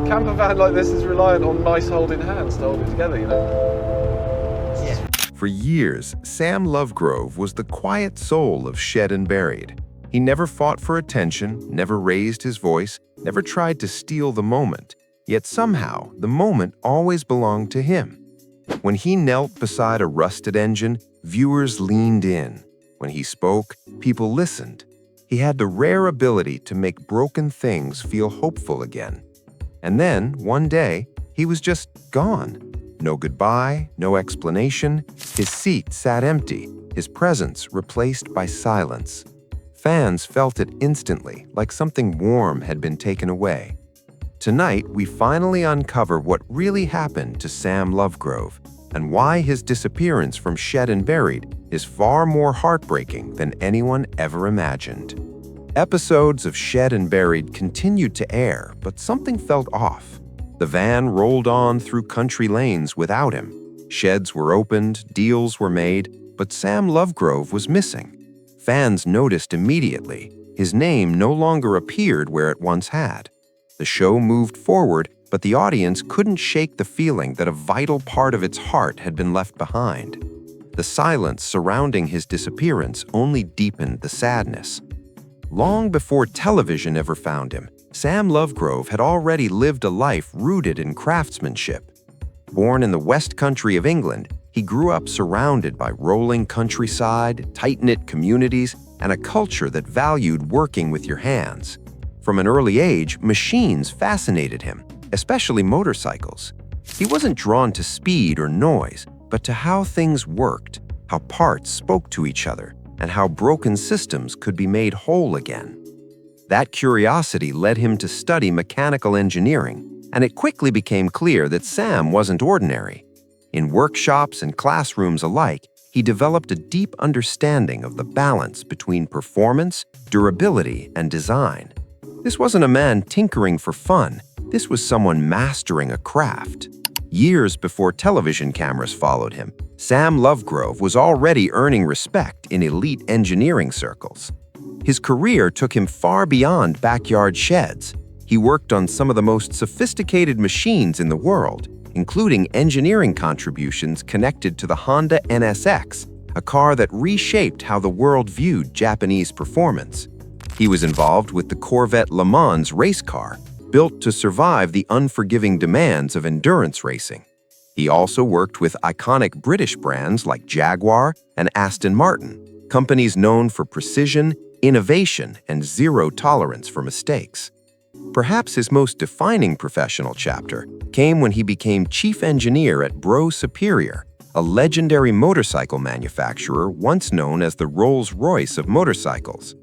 Camper van like this is reliant on nice holding hands to hold it together, you know? Yeah. For years, Sam Lovegrove was the quiet soul of Shed and Buried. He never fought for attention, never raised his voice, never tried to steal the moment. Yet somehow, the moment always belonged to him. When he knelt beside a rusted engine, viewers leaned in. When he spoke, people listened. He had the rare ability to make broken things feel hopeful again. And then, one day, he was just gone. No goodbye, no explanation. His seat sat empty, his presence replaced by silence. Fans felt it instantly, like something warm had been taken away. Tonight, we finally uncover what really happened to Sam Lovegrove and why his disappearance from Shed and Buried is far more heartbreaking than anyone ever imagined. Episodes of Shed and Buried continued to air, but something felt off. The van rolled on through country lanes without him. Sheds were opened, deals were made, but Sam Lovegrove was missing. Fans noticed immediately. His name no longer appeared where it once had. The show moved forward, but the audience couldn't shake the feeling that a vital part of its heart had been left behind. The silence surrounding his disappearance only deepened the sadness. Long before television ever found him, Sam Lovegrove had already lived a life rooted in craftsmanship. Born in the West Country of England, he grew up surrounded by rolling countryside, tight-knit communities, and a culture that valued working with your hands. From an early age, machines fascinated him, especially motorcycles. He wasn't drawn to speed or noise, but to how things worked, how parts spoke to each other, and how broken systems could be made whole again. That curiosity led him to study mechanical engineering, and it quickly became clear that Sam wasn't ordinary. In workshops and classrooms alike, he developed a deep understanding of the balance between performance, durability, and design. This wasn't a man tinkering for fun. This was someone mastering a craft. Years before television cameras followed him, Sam Lovegrove was already earning respect in elite engineering circles. His career took him far beyond backyard sheds. He worked on some of the most sophisticated machines in the world, including engineering contributions connected to the Honda NSX, a car that reshaped how the world viewed Japanese performance. He was involved with the Corvette Le Mans race car, built to survive the unforgiving demands of endurance racing. He also worked with iconic British brands like Jaguar and Aston Martin, companies known for precision, innovation, and zero tolerance for mistakes. Perhaps his most defining professional chapter came when he became chief engineer at Bro Superior, a legendary motorcycle manufacturer once known as the Rolls-Royce of motorcycles.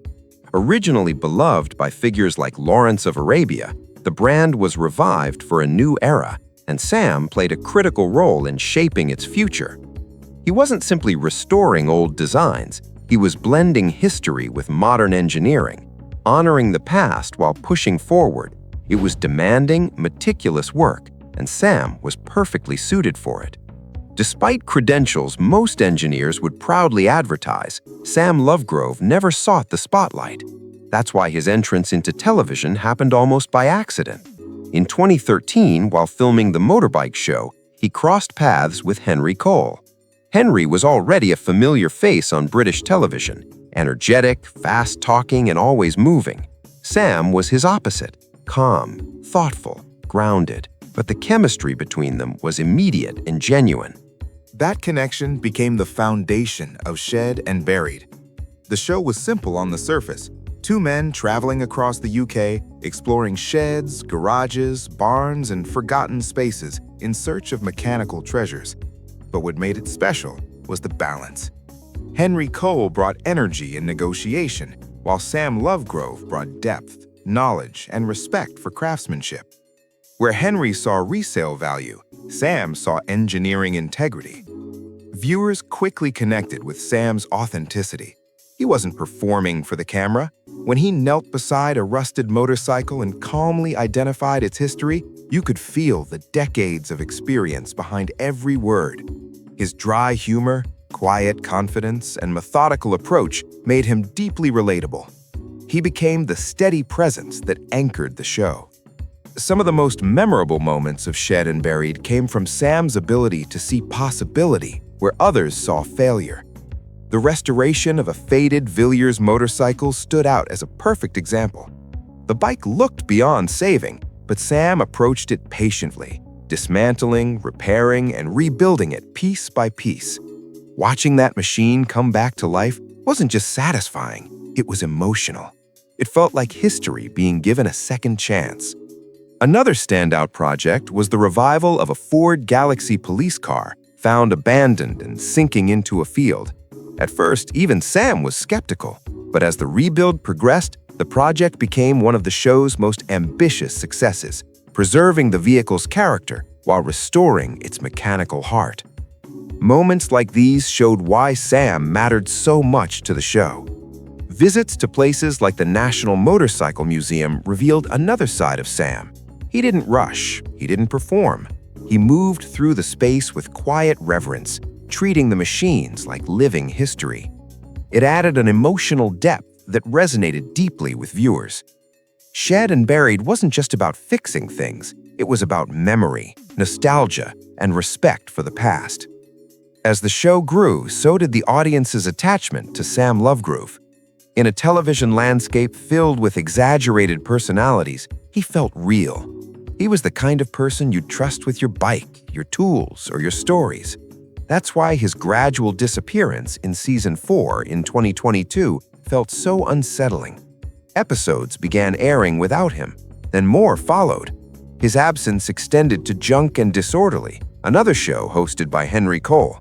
Originally beloved by figures like Lawrence of Arabia, the brand was revived for a new era, and Sam played a critical role in shaping its future. He wasn't simply restoring old designs, he was blending history with modern engineering, honoring the past while pushing forward. It was demanding, meticulous work, and Sam was perfectly suited for it. Despite credentials most engineers would proudly advertise, Sam Lovegrove never sought the spotlight. That's why his entrance into television happened almost by accident. In 2013, while filming the motorbike show, he crossed paths with Henry Cole. Henry was already a familiar face on British television, energetic, fast-talking, and always moving. Sam was his opposite, calm, thoughtful, grounded, but the chemistry between them was immediate and genuine. That connection became the foundation of Shed and Buried. The show was simple on the surface. Two men traveling across the UK, exploring sheds, garages, barns, and forgotten spaces in search of mechanical treasures. But what made it special was the balance. Henry Cole brought energy and negotiation, while Sam Lovegrove brought depth, knowledge, and respect for craftsmanship. Where Henry saw resale value, Sam saw engineering integrity. Viewers quickly connected with Sam's authenticity. He wasn't performing for the camera. When he knelt beside a rusted motorcycle and calmly identified its history, you could feel the decades of experience behind every word. His dry humor, quiet confidence, and methodical approach made him deeply relatable. He became the steady presence that anchored the show. Some of the most memorable moments of Shed and Buried came from Sam's ability to see possibility where others saw failure. The restoration of a faded Villiers motorcycle stood out as a perfect example. The bike looked beyond saving, but Sam approached it patiently, dismantling, repairing, and rebuilding it piece by piece. Watching that machine come back to life wasn't just satisfying, it was emotional. It felt like history being given a second chance. Another standout project was the revival of a Ford Galaxy police car found abandoned and sinking into a field. At first, even Sam was skeptical, but as the rebuild progressed, the project became one of the show's most ambitious successes, preserving the vehicle's character while restoring its mechanical heart. Moments like these showed why Sam mattered so much to the show. Visits to places like the National Motorcycle Museum revealed another side of Sam. He didn't rush, he didn't perform. He moved through the space with quiet reverence, treating the machines like living history. It added an emotional depth that resonated deeply with viewers. Shed and Buried wasn't just about fixing things, it was about memory, nostalgia, and respect for the past. As the show grew, so did the audience's attachment to Sam Lovegrove. In a television landscape filled with exaggerated personalities, he felt real. He was the kind of person you'd trust with your bike, your tools, or your stories. That's why his gradual disappearance in Season 4 in 2022 felt so unsettling. Episodes began airing without him, then more followed. His absence extended to Junk and Disorderly, another show hosted by Henry Cole.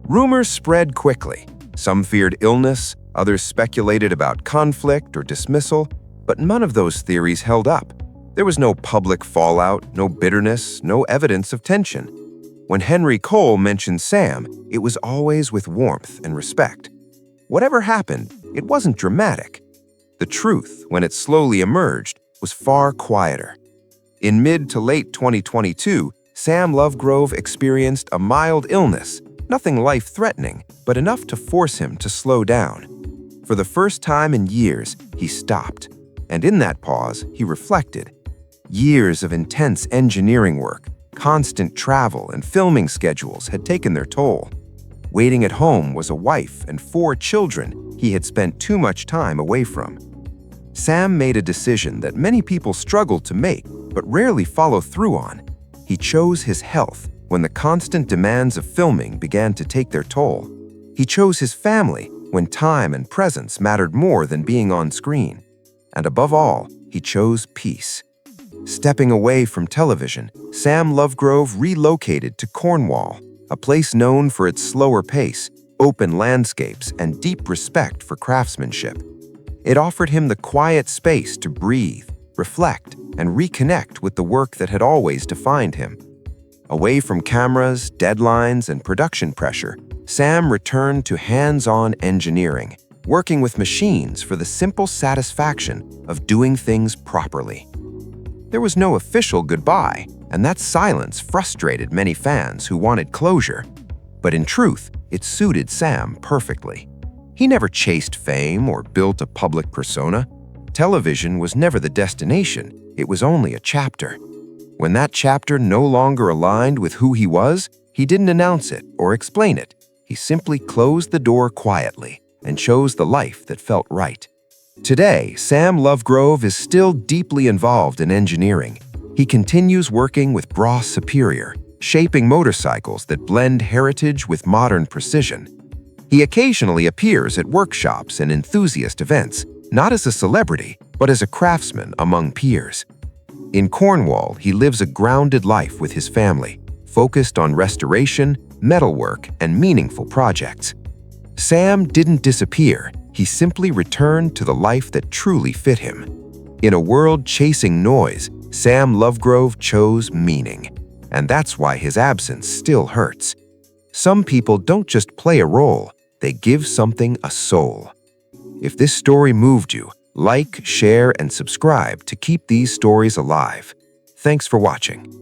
Rumors spread quickly. Some feared illness, others speculated about conflict or dismissal, but none of those theories held up. There was no public fallout, no bitterness, no evidence of tension. When Henry Cole mentioned Sam, it was always with warmth and respect. Whatever happened, it wasn't dramatic. The truth, when it slowly emerged, was far quieter. In mid to late 2022, Sam Lovegrove experienced a mild illness, nothing life-threatening, but enough to force him to slow down. For the first time in years, he stopped, and in that pause, he reflected. Years of intense engineering work, constant travel, and filming schedules had taken their toll. Waiting at home was a wife and 4 children he had spent too much time away from. Sam made a decision that many people struggle to make, but rarely follow through on. He chose his health when the constant demands of filming began to take their toll. He chose his family when time and presence mattered more than being on screen. And above all, he chose peace. Stepping away from television, Sam Lovegrove relocated to Cornwall, a place known for its slower pace, open landscapes, and deep respect for craftsmanship. It offered him the quiet space to breathe, reflect, and reconnect with the work that had always defined him. Away from cameras, deadlines, and production pressure, Sam returned to hands-on engineering, working with machines for the simple satisfaction of doing things properly. There was no official goodbye, and that silence frustrated many fans who wanted closure. But in truth, it suited Sam perfectly. He never chased fame or built a public persona. Television was never the destination, it was only a chapter. When that chapter no longer aligned with who he was, he didn't announce it or explain it. He simply closed the door quietly and chose the life that felt right. Today, Sam Lovegrove is still deeply involved in engineering. He continues working with Bros Superior, shaping motorcycles that blend heritage with modern precision. He occasionally appears at workshops and enthusiast events, not as a celebrity, but as a craftsman among peers. In Cornwall, he lives a grounded life with his family, focused on restoration, metalwork, and meaningful projects. Sam didn't disappear, he simply returned to the life that truly fit him. In a world chasing noise, Sam Lovegrove chose meaning, and that's why his absence still hurts. Some people don't just play a role, they give something a soul. If this story moved you, like, share, and subscribe to keep these stories alive. Thanks for watching.